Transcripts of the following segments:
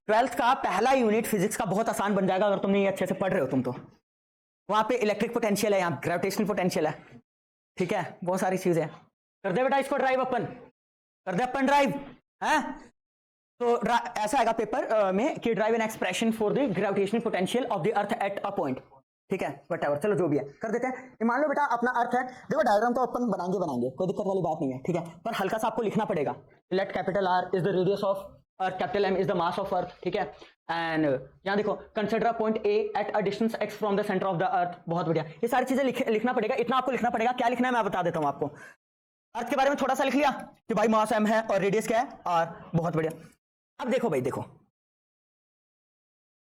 Twelfth का पहला unit physics का बहुत आसान बन जाएगा अगर तुमने ये अच्छे से पढ़ रहे हो तुम तो। वहां पे इलेक्ट्रिक पोटेंशियल है, यहाँ ग्रेविटेशनल पोटेंशियल है, ठीक है, बहुत सारी चीजें। कर दे बेटा इसको ड्राइव अपन, कर दे अपन ड्राइव है। तो ऐसा आएगा पेपर में कि drive an expression for the gravitational potential of the Earth at a point, ठीक है, व्हाटएवर, चलो जो भी है कर देते हैं। मान लो बेटा अपना अर्थ है, देखो डायग्राम तो अपन बनाएंगे कोई दिक्कत वाली बात नहीं है, ठीक है, पर हल्का सा आपको लिखना पड़ेगा। Let capital R is the radius of Earth, capital M is the mass of Earth, ठीक है। एंड यहाँ देखो consider a point A at a distance X from the centre of the Earth, बहुत बढ़िया। ये सारी चीजें लिखना पड़ेगा, इतना आपको लिखना पड़ेगा। क्या लिखना है मैं बता देता हूँ आपको। अर्थ के बारे में थोड़ा सा लिख लिया कि भाई मास एम है और रेडियस क्या है आर, बहुत बढ़िया। अब देखो भाई, देखो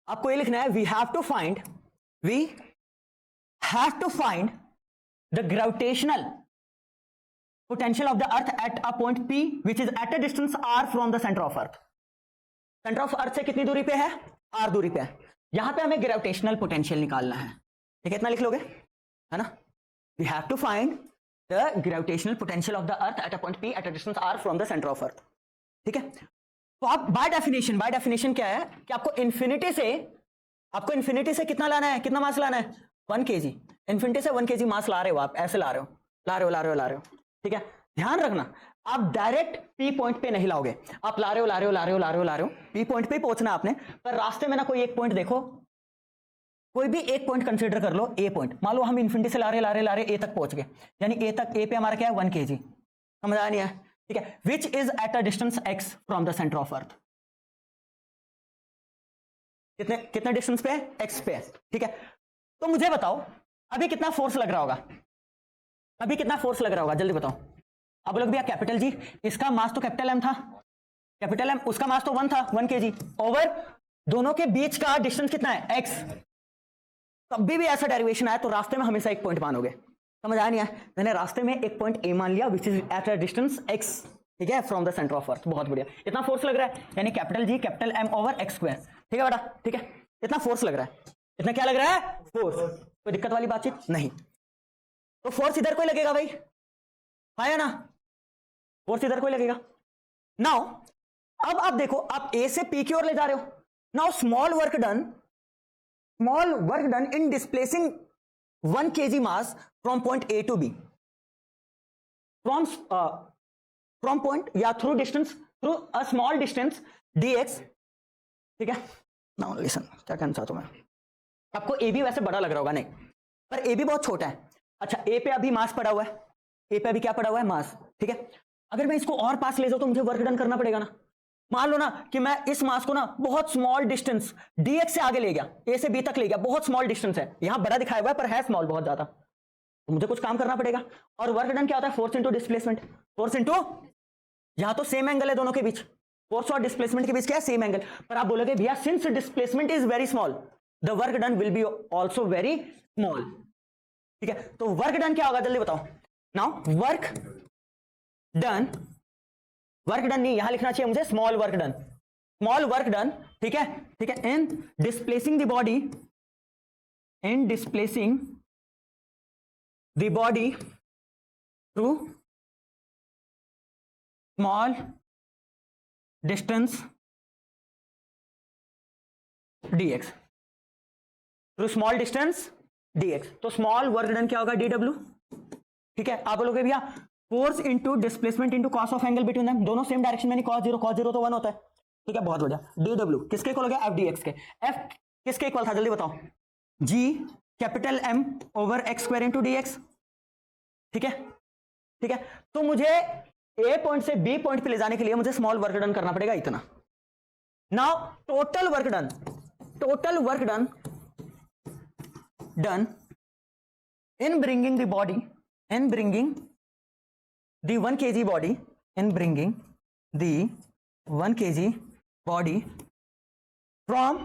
आपको ये लिखना है we have to find the gravitational potential of the earth at a point P which is at a distance r from the center of earth। Centre of अर्थ से कितनी दूरी पे है, r दूरी पे है। यहां पे हमें ग्रेविटेशनल पोटेंशियल निकालना है, ठीक है, इतना लिख लोगे है ना। We have to find the gravitational potential of the Earth at a point P at a distance r from the centre of Earth, ठीक है। तो आप बाय डेफिनेशन क्या है कि आपको इन्फिनिटी से कितना लाना है, कितना मास लाना है, 1 kg। इन्फिनिटी से 1 kg मास ला रहे हो आप, ऐसे ला रहे हो, ठीक है। ध्यान रखना आप डायरेक्ट पी पॉइंट पे नहीं लाओगे, आप ला रहे हो पी पॉइंट पे पहुंचना आपने, पर रास्ते में ना कोई एक पॉइंट देखो, कोई भी एक पॉइंट कंसीडर कर लो, ए पॉइंट। मान लो हम इन्फिनिटी से ला रहे ए तक पहुंच गए, यानी ए पे हमारा क्या है 1 kg, समझ आया नहीं है, ठीक है। विच is at a distance X from the centre of अर्थ, कितने डिस्टेंस पे है, एक्स पे है, ठीक है। तो मुझे बताओ अभी कितना फोर्स लग रहा होगा, जल्दी बताओ। अब लोग भैया कैपिटल जी, इसका मास तो कैपिटल एम था, कैपिटल एम उसका मास तो 1 था, 1 kg ओवर दोनों के बीच का डिस्टेंस कितना है, एक्स। कभी भी ऐसा डेरिवेशन आया तो रास्ते में हमेशा एक पॉइंट मानोगे, समझ आया नहीं है। मैंने रास्ते में एक पॉइंट ए मान लिया which is at a distance X, ठीक है, from the centre of Earth, बहुत बढ़िया। इतना फोर्स लग रहा है, यानी capital G capital M over X square, ठीक है बेटा, ठीक है, इतना फोर्स लग रहा है। इतना क्या लग रहा है, फोर्स, कोई दिक्कत वाली बातचीत नहीं। तो फोर्स इधर कोई लगेगा भाई, आया ना, फोर्स इधर कोई लगेगा। नाउ अब आप देखो, आप ए से पी की ओर ले जा रहे हो। Now small work done in displacing 1 kg mass from point A to B, from point या through a small distance dx, ठीक है। नाउ लिसन, क्या कहना चाहता हूं मैं, आपको ए बी वैसे बड़ा लग रहा होगा, नहीं, पर ए बी बहुत छोटा है। अच्छा, ए पे अभी मास पड़ा हुआ है, ए पे अभी क्या पड़ा हुआ है, मास, ठीक है। अगर मैं इसको और पास ले जाऊं तो मुझे वर्क डन करना पड़ेगा ना। मान लो ना कि मैं इस मास को ना बहुत स्मॉल डिस्टेंस dx से आगे ले गया, ए से बी तक ले गया, बहुत स्मॉल डिस्टेंस है, यहां बड़ा दिखाया हुआ है पर है स्मॉल बहुत ज्यादा, तो मुझे कुछ काम करना पड़ेगा। और वर्क डन क्या होता है, force into displacement, force into, यहां तो सेम एंगल है दोनों के बीच, फोर्स और डिस्प्लेसमेंट के बीच क्या है, सेम एंगल, पर आप बोलोगे भैया since displacement is very small the work done will be also very small, ठीक है। तो वर्क डन क्या होगा, जल्दी बताओ। नाउ वर्क डन नहीं, यहां लिखना चाहिए मुझे स्मॉल वर्क डन, ठीक है, ठीक है, in displacing the body through small distance dx, through small distance dx। तो स्मॉल वर्क डन क्या होगा, dw, ठीक है। आप बोलोगे भैया force into displacement into cos of angle between them, दोनों सेम डायरेक्शन में, नहीं cos 0 तो 1 होता है, ठीक है, बहुत बढ़िया। dw किसके इक्वल हो गया, f dx के, f किसके इक्वल था, जल्दी बताओ, g capital m over x square into dx, ठीक है, ठीक है। तो मुझे a पॉइंट से b पॉइंट पे ले जाने के लिए मुझे स्मॉल वर्क डन करना पड़ेगा इतना। Now total work done in bringing the 1 kg body from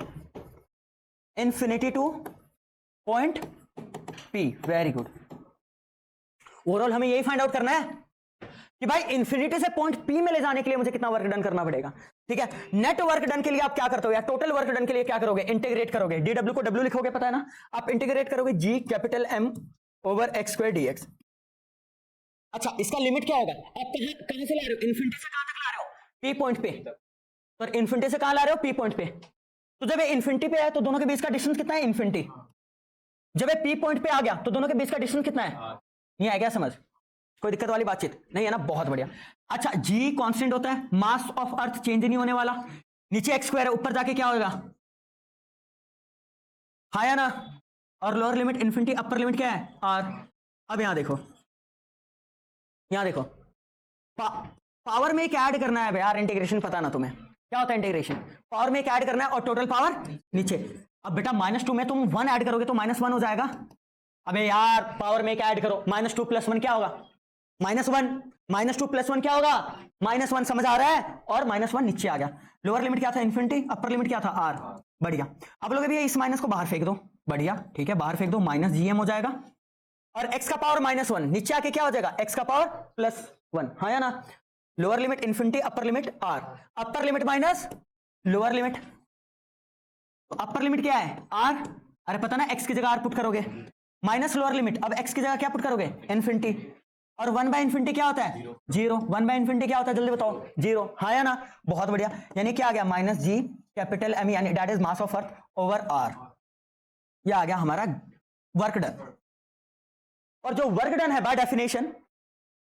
infinity to point P, very good. Overall हमें यही फाइंड आउट करना है कि भाई इंफिनिटी से पॉइंट P में ले जाने के लिए मुझे कितना वर्क डन करना पड़ेगा, ठीक है। नेट वर्क डन के लिए आप क्या करते हो, या टोटल वर्क डन के लिए क्या करोगे, इंटीग्रेट करोगे, dw को w लिखोगे, पता है ना, आप इंटीग्रेट करोगे g capital m over x square dx। अच्छा, इसका लिमिट क्या होगा, आप कहां से ला रहे हो, इंफिनिटी से कहां तक ला रहे हो, P पॉइंट पे, तो इन्फिनिटी से कहां ला रहे हो? पी पॉइंट पे। तो जब ये इन्फिनिटी पे है तो दोनों के बीच का डिस्टेंस कितना है? इन्फिनिटी। जब ये पी पॉइंट पे आ गया तो दोनों के बीच का डिस्टेंस कितना है? नहीं आया क्या समझ? कोई दिक्कत वाली बातचीत नहीं है ना? बहुत बढ़िया। अच्छा, जी कांस्टेंट होता है, मास ऑफ अर्थ चेंज नहीं होने वाला, नीचे एक्स स्क्वायर है, ऊपर जाके क्या होगा? हाँ या ना? और lower limit infinity, upper limit क्या है? आर। अब यहां देखो, यहां देखो, पावर में एक ऐड करना है यार, इंटीग्रेशन पता ना तुम्हें क्या होता है इंटीग्रेशन? पावर में एक ऐड करना है और टोटल पावर नीचे। अब बेटा -2 में तुम 1 ऐड करोगे तो -1 हो जाएगा। अबे यार पावर में एक ऐड करो, -2 + 1 क्या होगा? -1। -2 + 1 क्या होगा? -1। समझ आ रहा है? और -1 नीचे आ गया। लोअर लिमिट क्या था? इन्फिनिटी। अपर लिमिट क्या था? आर। बढ़िया। अब लोग अभी इस माइनस को बाहर फेंक दो। बढ़िया, ठीक है, बाहर फेंक दो, -gm हो जाएगा। और x का पावर -1 नीचे आके क्या हो जाएगा? x का पावर +1। हाँ या ना? Lower limit infinity, upper limit R. Upper limit minus lower limit, तो अपर लिमिट क्या है? आर। अरे पता ना, x की जगह आर पुट करोगे, माइनस लोअर लिमिट, अब x की जगह क्या पुट करोगे? इन्फिनिटी। और 1/∞ क्या होता है? 0। 1/∞ क्या होता है? जल्दी बताओ। 0। हाँ या ना? बहुत बढ़िया। यानी क्या आ गया? -g कैपिटल M, यानी that is mass of Earth over R. ये आ गया हमारा वर्क डन। और जो वर्क डन है बाय डेफिनेशन,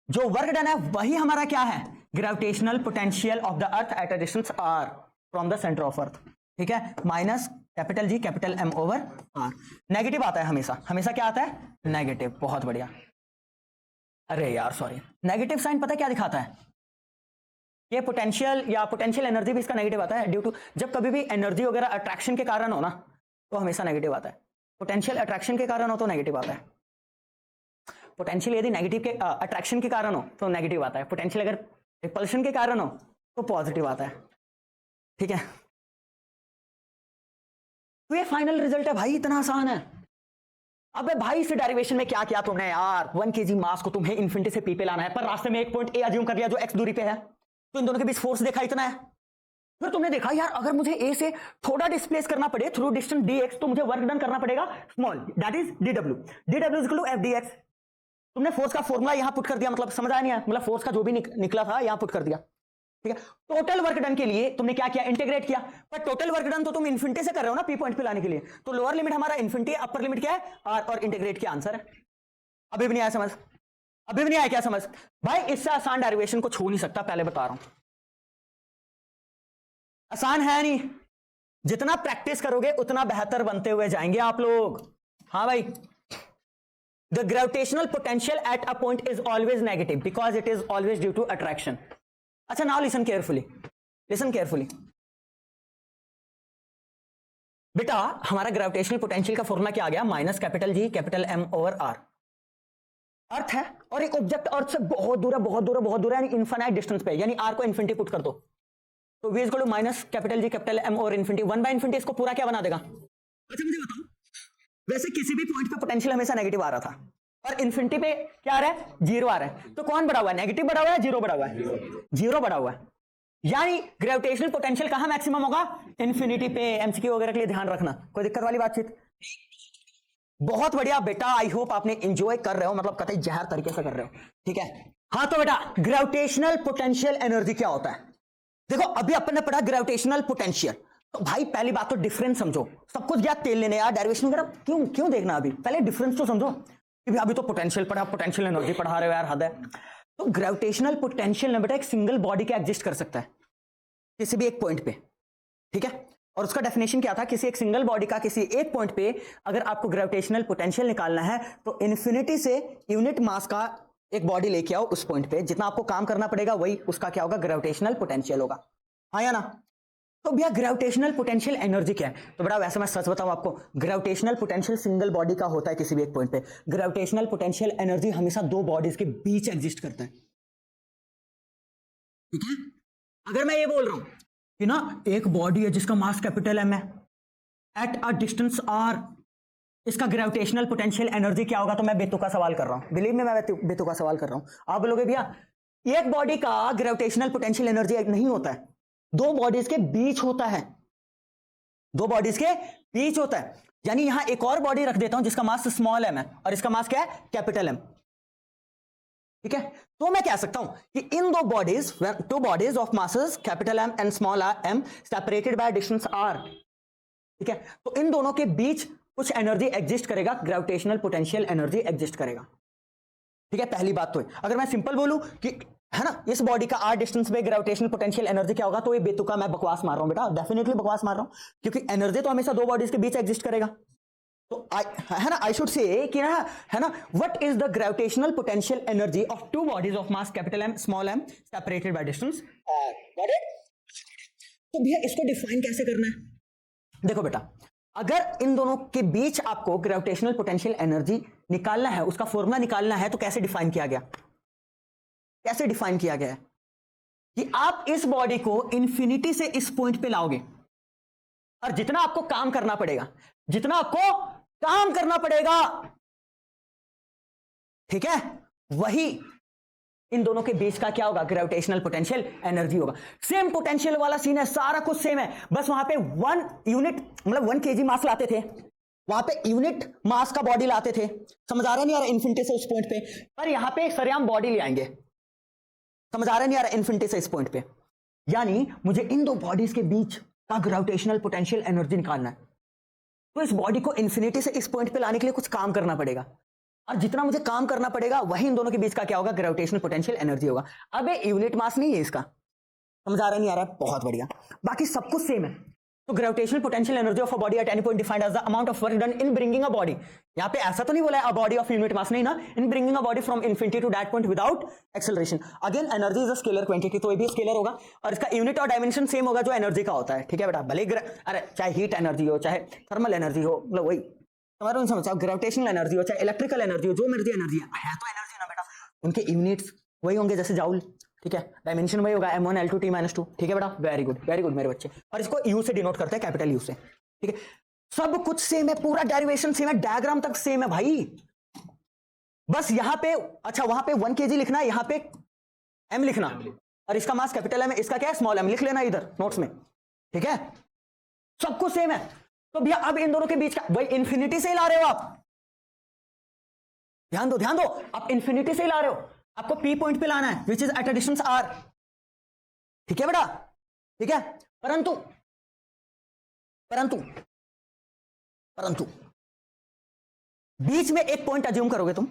जो वर्क डन है वही हमारा क्या है? Gravitational potential of the Earth at a distance r from the centre of Earth. ठीक है, minus G capital M over r। Negative आता है हमेशा, हमेशा क्या आता है? नेगेटिव। बहुत बढ़िया। अरे यार सॉरी, नेगेटिव साइन पता है क्या दिखाता है? ये पोटेंशियल या पोटेंशियल एनर्जी भी इसका नेगेटिव आता है ड्यू टू, जब कभी भी एनर्जी वगैरह अट्रैक्शन के कारण हो ना तो हमेशा नेगेटिव आता है। पोटेंशियल अट्रैक्शन के कारण हो तो नेगेटिव आता है। पोटेंशियल यदि नेगेटिव के अट्रैक्शन के कारण हो तो नेगेटिव आता है। पोटेंशियल अगर रिपल्शन के कारण हो तो पॉजिटिव आता है। ठीक है, तो ये फाइनल रिजल्ट है भाई, इतना आसान है। अबे भाई इस डेरिवेशन में क्या किया तुमने यार? 1 kg मास को तुम्हें इन्फिनिटी से पी पे लाना है, पर रास्ते में एक पॉइंट ए अज्यूम कर लिया जो एक्स दूरी पे है, तो इन दोनों के बीच फोर्स देखा इतना है। फिर तुमने देखा यार अगर मुझे ए से थोड़ा डिस्प्लेस करना पड़े थ्रू डिस्टेंस dx तो मुझे वर्क डन करना पड़ेगा small, that is dw। dw is equal to f dx। तुमने फोर्स का फॉर्मूला यहां पुट कर दिया, मतलब समझ आया नहीं है? मतलब फोर्स का जो भी निकला था यहां पुट कर दिया। ठीक है, टोटल वर्क डन के लिए तुमने क्या किया? इंटीग्रेट किया। पर टोटल वर्क डन तो तुम इन्फिनिटी से कर रहे हो ना पी पॉइंट पे लाने के लिए, तो लोअर लिमिट हमारा इन्फिनिटी, अपर लिमिट क्या है? आर, और इंटीग्रेट किया, आंसर है। अभी भी नहीं आया समझ? अभी भी नहीं आया क्या समझ? भाई इससे आसान डेरिवेशन को छू नहीं सकता, पहले बता रहा हूं। आसान है नहीं, जितना प्रैक्टिस करोगे उतना बेहतर बनते हुए जाएंगे आप लोग। हाँ भाई, the gravitational potential at a point is always negative because it is always due to attraction. अच्छा now listen carefully, listen carefully बेटा। हमारा ग्रेविटेशनल पोटेंशियल का फॉर्मूला क्या आ गया? -G capital M over R. Earth है और एक ऑब्जेक्ट अर्थ से बहुत दूर है, बहुत दूर है, बहुत दूर है, यानी इनफाइनाइट डिस्टेंस पे, यानी आर को इन्फिनिटी पुट कर दो तो v equal to -G capital M over infinity. 1/∞ इसको पूरा क्या बना देगा? अच्छा मुझे बताओ, वैसे किसी भी पॉइंट पे पोटेंशियल हमेशा नेगेटिव आ रहा था और इन्फिनिटी पे क्या आ रहा है? 0 आ रहा है, तो कौन बड़ा हुआ है? नेगेटिव बड़ा हुआ है, 0 बड़ा हुआ है? 0 बड़ा हुआ है। यानी ग्रेविटेशनल पोटेंशियल कहां मैक्सिमम होगा? इन्फिनिटी पे। एमसीक्यू वगैरह के लिए ध्यान रखना, कोई दिक्कत वाली बातचीत? बहुत बढ़िया बेटा, आई होप आपने एंजॉय कर रहे हो, मतलब कतई जहर तरीके से कर रहे हो। ठीक है, हाँ तो बेटा ग्रेविटेशनल पोटेंशियल एनर्जी क्या होता है? देखो अभी अपन ने पढ़ा ग्रेविटेशनल पोटेंशियल, तो भाई पहली बात तो डिफरेंस समझो। सब कुछ याद तेल लेने यार, डेरिवेशन वगैरह क्यों देखना? अभी पहले डिफरेंस तो समझो। अभी तो पोटेंशियल पढ़ा, पोटेंशियल एनर्जी पढ़ा रहे हो यार, हद है। तो ग्रेविटेशनल पोटेंशियल ना बेटा एक सिंगल बॉडी का एग्जिस्ट कर सकता है किसी भी एक पॉइंट पे। ठीक है, और उसका डेफिनेशन क्या था? किसी एक सिंगल बॉडी का किसी एक पॉइंट पे अगर आपको ग्रेविटेशनल पोटेंशियल निकालना है तो इन्फिनिटी से यूनिट मास का एक बॉडी लेके आओ उस पॉइंट पे, जितना आपको काम करना पड़ेगा वही उसका क्या होगा? ग्रेविटेशनल पोटेंशियल होगा। हाँ या ना? तो भैया ग्रेविटेशनल पोटेंशियल एनर्जी क्या है? तो बड़ा वैसे मैं सच बताऊं आपको, ग्रेविटेशनल पोटेंशियल सिंगल बॉडी का होता है किसी भी एक पॉइंट पे। ग्रेविटेशनल पोटेंशियल एनर्जी हमेशा दो बॉडीज के बीच एग्जिस्ट करता है। ठीक है, अगर मैं ये बोल रहा हूं कि ना एक बॉडी है जिसका मास कैपिटल M है एट अ डिस्टेंस r, इसका ग्रेविटेशनल पोटेंशियल एनर्जी क्या होगा? तो मैं बेतु का सवाल कर रहा हूं, बिलीव में मैं बेतु का सवाल कर रहा हूं। आप बोलोगे भैया एक बॉडी का ग्रेविटेशनल पोटेंशियल एनर्जी नहीं होता है, दो बॉडीज के बीच होता है, दो बॉडीज के बीच होता है। यानी यहां एक और बॉडी रख देता हूं जिसका मास स्मॉल m है और इसका मास क्या है? Capital M। ठीक है, तो मैं कह सकता हूं कि इन दो bodies, two bodies of masses capital M and small M separated by distance R, ठीक है, तो इन दोनों के बीच कुछ एनर्जी एग्जिस्ट करेगा, ग्रेविटेशनल पोटेंशियल एनर्जी एग्जिस्ट करेगा। ठीक है, पहली बात तो है। अगर मैं सिंपल बोलूं कि है ना इस बॉडी का आर डिस्टेंस पे ग्रेविटेशनल पोटेंशियल एनर्जी क्या होगा, तो ये बेतुका मैं बकवास मार रहा हूं बेटा, डेफिनेटली बकवास मार रहा हूं, क्योंकि एनर्जी तो हमेशा दो बॉडीज के बीच एग्जिस्ट करेगा। तो है ना, आई शुड से कि ना, है ना, what is the gravitational potential energy of two bodies of mass capital M small M separated by distance R. Got it? तो भैया इसको डिफाइन कैसे करना है? देखो बेटा, अगर इन दोनों के बीच आपको ग्रेविटेशनल पोटेंशियल एनर्जी निकालना है, उसका फॉर्मूला निकालना है, तो कैसे डिफाइन किया गया? कैसे डिफाइन किया गया है कि आप इस बॉडी को इंफिनिटी से इस पॉइंट पे लाओगे, और जितना आपको काम करना पड़ेगा, जितना आपको काम करना पड़ेगा, ठीक है, वही इन दोनों के बीच का क्या होगा, ग्रेविटेशनल पोटेंशियल एनर्जी होगा। सेम पोटेंशियल वाला सीन है, सारा कुछ सेम है, बस वहां पे 1 यूनिट मतलब 1 kg मास लाते थे, वहां पे यूनिट मास का बॉडी लाते थे, समझ आ रहा नहीं आ रहा इन्फिनिटी से उस पॉइंट पे, पर यहां पे सरेआम बॉडी ले आएंगे, समझ आ रहा नहीं आ रहा इन्फिनिटी से इस पॉइंट पे। यानी मुझे इन दो बॉडीज के बीच का ग्रेविटेशनल पोटेंशियल एनर्जी निकालना है, तो इस बॉडी को इन्फिनिटी से इस पॉइंट पे लाने के लिए कुछ काम करना पड़ेगा, और जितना मुझे काम करना पड़ेगा वही इन दोनों के बीच का क्या होगा, ग्रेविटेशनल पोटेंशियल एनर्जी होगा। अब ये यूनिट मास नहीं है इसका, समझ आ रहा नहीं आ रहा? बहुत बढ़िया, बाकी सब कुछ सेम है। तो gravitational potential energy of a body at any point defined as the amount of work done in bringing a body. यहां पे ऐसा तो नहीं बोला है a body of unit mass, नहीं ना, in bringing a body from infinity to that point without acceleration. Again energy is a scalar quantity, तो ये भी स्केलर होगा, और इसका यूनिट और डायमेंशन सेम होगा जो एनर्जी का होता है। ठीक है बेटा, भले अरे चाहे हीट एनर्जी हो, चाहे थर्मल एनर्जी हो, मतलब वही तुम्हारा नहीं समझ, ग्रेविटेशनल एनर्जी हो, चाहे इलेक्ट्रिकल एनर्जी हो, जो मर्जी एनर्जी है तो एनर्जी ना बेटा, उनके यूनिट्स वही होंगे जैसे जाउल। ठीक है, डायमेंशन वही होगा m1 L2 T -2। ठीक है बेटा, वेरी गुड मेरे बच्चे, और इसको U से डिनोट करते हैं, कैपिटल U से। ठीक है, सब कुछ सेम है, पूरा डेरिवेशन सेम है, डायग्राम तक सेम है भाई, बस यहां पे अच्छा वहां पे 1 kg लिखना है, यहां पे m लिखना, और इसका मास कैपिटल M है, इसका क्या है स्मॉल m, लिख लेना इधर नोट्स में। ठीक है, सब कुछ सेम है। तो भैया अब इन दोनों के बीच का भाई इन्फिनिटी से ही ला रहे हो आप, ध्यान दो आप इन्फिनिटी से ही ला रहे हो, आपको P पॉइंट पे लाना है विच is at a distance R। ठीक है बेटा, ठीक है, परंतु परंतु परंतु बीच में एक पॉइंट अज्यूम करोगे तुम,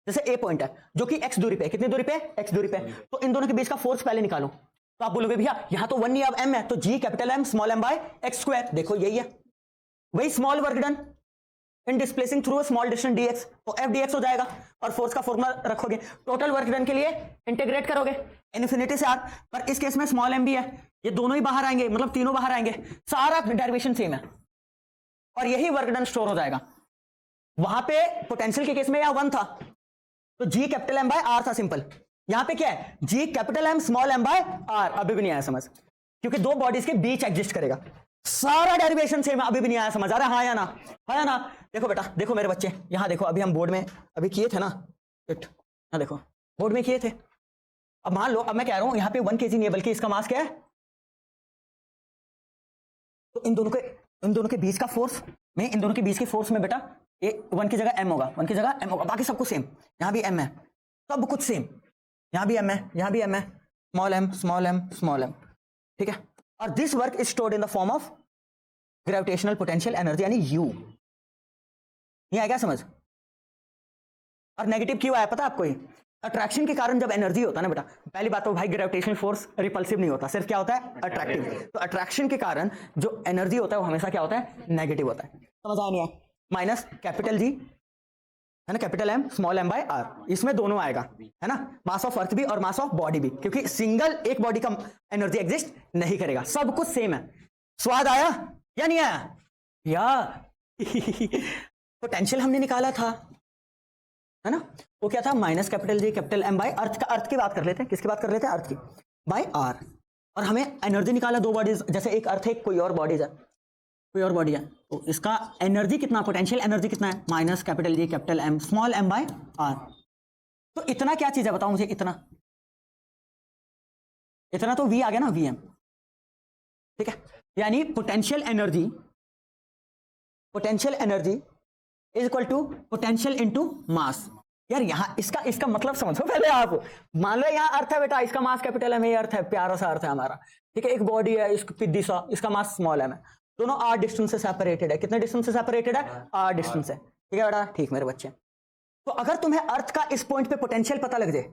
जैसे A पॉइंट है जो कि x दूरी पे, कितनी दूरी पे, x दूरी पे, तो इन दोनों के बीच का फोर्स पहले निकालो, तो आप बोलोगे भैया यहां तो 1 नहीं अब m है, तो G capital M small m by x square. देखो यही है, वही small work done in displacing through a small distance dx, तो f dx हो जाएगा, और फोर्स का फॉर्मूला रखोगे, टोटल वर्क डन के लिए इंटीग्रेट करोगे इन्फिनिटी से r, पर इस केस में स्मॉल m भी है, ये दोनों ही बाहर आएंगे, मतलब तीनों बाहर आएंगे, सारा डेरिवेशन सेम है, और यही वर्क डन स्टोर हो जाएगा। वहां पे पोटेंशियल के केस में यह 1 था, तो G capital M by R था, सिंपल। यहां पे क्या है, G capital M small m by R, अभी भी नहीं आया समझ, क्योंकि दो बॉडीज के बीच एग्जिस्ट करेगा, सारा डेरिवेशन सेम है, अभी भी नहीं आया समझ आ रहा है, हाँ या ना, हाँ या ना? देखो बेटा, देखो मेरे बच्चे, यहां देखो, अभी हम बोर्ड में अभी किए थे ना, हाँ देखो बोर्ड में किए थे। अब मान लो, अब मैं कह रहा हूं यहां पे 1 kg नहीं है, बल्कि इसका मास क्या है, तो इन दोनों के बीच का फोर्स में, इन दोनों के बीच के फोर्स में बेटा ये 1 की जगह m होगा, 1 की जगह m होगा, बाकी सब कुछ सेम, यहां भी m है, सब कुछ सेम, यहां भी m है, यहां भी m है, small m small m small m। ठीक है, और this work is stored in the form of gravitational potential energy, यानी U। ये आया क्या समझ? और नेगेटिव क्यों आया पता है आपको? अट्रैक्शन के कारण जब एनर्जी होता है ना बेटा, पहली बात तो भाई ग्रेविटेशनल फोर्स रिपल्सिव नहीं होता, सिर्फ क्या होता है, अट्रैक्टिव। तो अट्रैक्शन के कारण जो एनर्जी होता है वो हमेशा क्या होता है, नेगेटिव होता है, समझ आ नहीं आया? माइनस कैपिटल G है ना, capital M small m by R, इसमें दोनों आएगा, है ना, मास ऑफ अर्थ भी और मास ऑफ बॉडी भी, क्योंकि सिंगल एक बॉडी का एनर्जी एग्जिस्ट नहीं करेगा, सब कुछ सेम है। स्वाद आया या नहीं आया? या पोटेंशियल हमने निकाला था, है ना, वो क्या था, minus capital G capital M by earth का, अर्थ की बात कर लेते हैं, किसकी बात कर लेते हैं, अर्थ की, बाय R। और हमें एनर्जी निकाला दो बॉडीज, जैसे एक अर्थ है, कोई और बॉडीज है, कोई और बॉडी है, तो इसका एनर्जी कितना, पोटेंशियल एनर्जी कितना है, minus capital G capital M small m by R। तो इतना क्या चीज है बताओ मुझे, इतना तो V आ गया ना, Vm। ठीक है, यानी potential energy is equal to potential into mass, यार यहाँ इसका इसका मतलब समझो पहले आप। मान लो यहाँ अर्थ है बेटा, इसका मास कैपिटल एम, ये अर्थ है, प्यारा सा अर्थ है हमारा, ठीक है। एक बॉडी है, इसको पिद्दी सा, इसका मास स्मॉल एम है, दोनों आर डिस्टेंस से सेपरेटेड है। कितने डिस्टेंस से सेपरेटेड है? आर डिस्टेंस है, ठीक है बेटा, ठीक मेरे बच्चे। तो अगर तुम्हें अर्थ का इस पॉइंट पे पोटेंशियल पता लग जाए,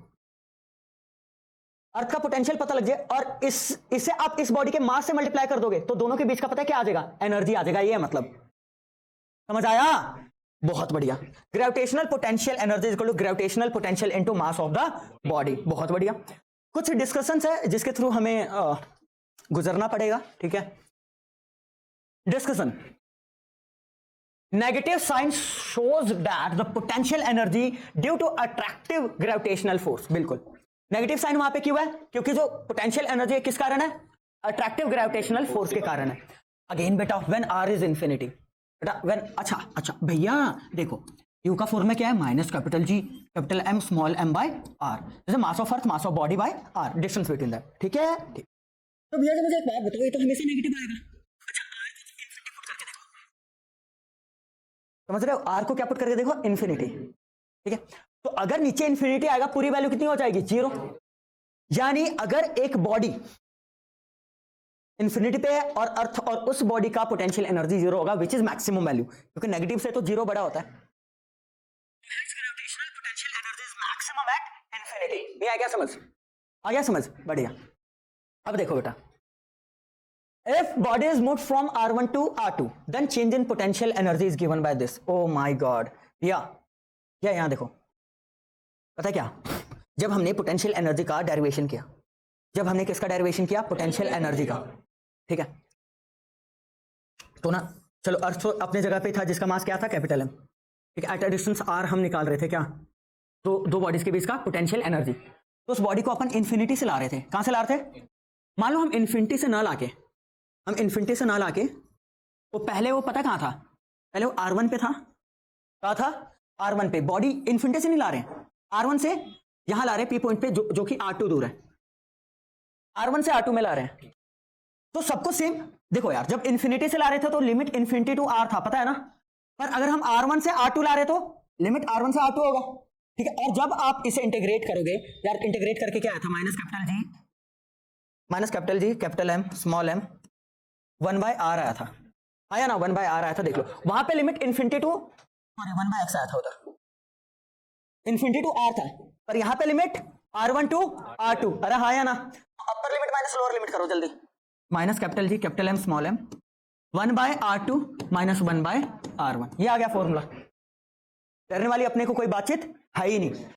अर्थ का पोटेंशियल पता लग जाए, और इससे आप इस बॉडी के मास से मल्टीप्लाई कर दोगे, तो दोनों के बीच का पता है क्या आ जाएगा? एनर्जी आ जाएगा। ये मतलब समझ आया? बहुत बढ़िया। Gravitational potential energy equal to gravitational potential into mass of the body. बहुत बढ़िया। कुछ डिस्कशंस है जिसके थ्रू हमें गुजरना पड़ेगा, ठीक है। Discussion. Negative sign shows that the potential energy due to attractive gravitational force. बिल्कुल, नेगेटिव साइन वहां पे क्यों है? क्योंकि जो पोटेंशियल एनर्जी किस कारण है? अट्रैक्टिव ग्रेविटेशनल फोर्स के कारण है। अगेन बेटा, व्हेन आर इज इंफिनिटी बेटा, व्हेन, अच्छा भैया देखो, यू का फॉर्मूला क्या है? Minus capital G capital M small M by R, जैसे mass of earth mass of body by R, distance between that, ठीक है। ठीक, तो भैया मुझे एक बात बताओ, ये तो हमेशा नेगेटिव आएगा। अच्छा, आर को इन्फिनिटी पुट करके देखो, समझ रहे हो? आर को क्या पुट करके देखो? इन्फिनिटी, ठीक है। तो अगर नीचे इन्फिनिटी आएगा, पूरी वैल्यू कितनी हो जाएगी? 0। यानी अगर एक बॉडी इन्फिनिटी पे है और अर्थ और उस बॉडी का पोटेंशियल एनर्जी 0 होगा, विच इज मैक्सिमम वैल्यू, क्योंकि नेगेटिव से तो 0 बड़ा होता है। Gravitational potential energy is maximum at infinity. ये आ गया समझ? आ गया समझ? बढ़िया। अब देखो बेटा, if body is moved from R1 to R2, then change in potential energy is given by this. Oh my God, या यहाँ देखो, पता है क्या? जब हमने पोटेंशियल एनर्जी का डेरिवेशन किया, जब हमने किसका डेरिवेशन किया? पोटेंशियल एनर्जी का, ठीक है। तो ना चलो, अर्थ तो अपने जगह पे था जिसका मास क्या था? कैपिटल एम, ठीक है। एट अ डिस्टेंस आर हम निकाल रहे थे क्या? तो दो बॉडीज के बीच का पोटेंशियल एनर्जी। तो उस बॉडी को अपन इन्फिनिटी से ला रहे थे। कहां से ला रहे थे? मान लो हम इन्फिनिटी से ना लाके, हम इन्फिनिटी से ना लाके, वो पहले वो पता कहां था? पहले वो R1 पे था। कहां था? R1 पे। बॉडी इन्फिनिटी से नहीं ला रहे, R1 से यहां ला रहे, पी पॉइंट पे, जो कि R2 दूर है। R1 से R2 में ला रहे हैं, तो सबको सेम। देखो यार, जब इन्फिनिटी से ला रहे थे तो लिमिट इन्फिनिटी टू R था, पता है ना। पर अगर हम R1 से R2 ला रहे तो लिमिट R1 से R2 होगा, ठीक है। और जब आप इसे इंटीग्रेट करोगे यार, इंटीग्रेट करके क्या आया था? Minus capital G capital M small m 1 by R आया था, आया ना? 1 बाय आर आया था, देख लो। वहां पे limit infinity to, sorry 1 by x आया था उधर, इन्फिनिटी टू आर था। पर यहाँ पे लिमिट R1 टू R2। अरे हाँ या ना? Upper limit minus lower limit करो जल्दी। Minus capital G capital M small m 1 by R2 minus 1 by R1। ये आ गया फॉर्मूला। डरने वाली अपने को कोई बातचीत है ही नहीं।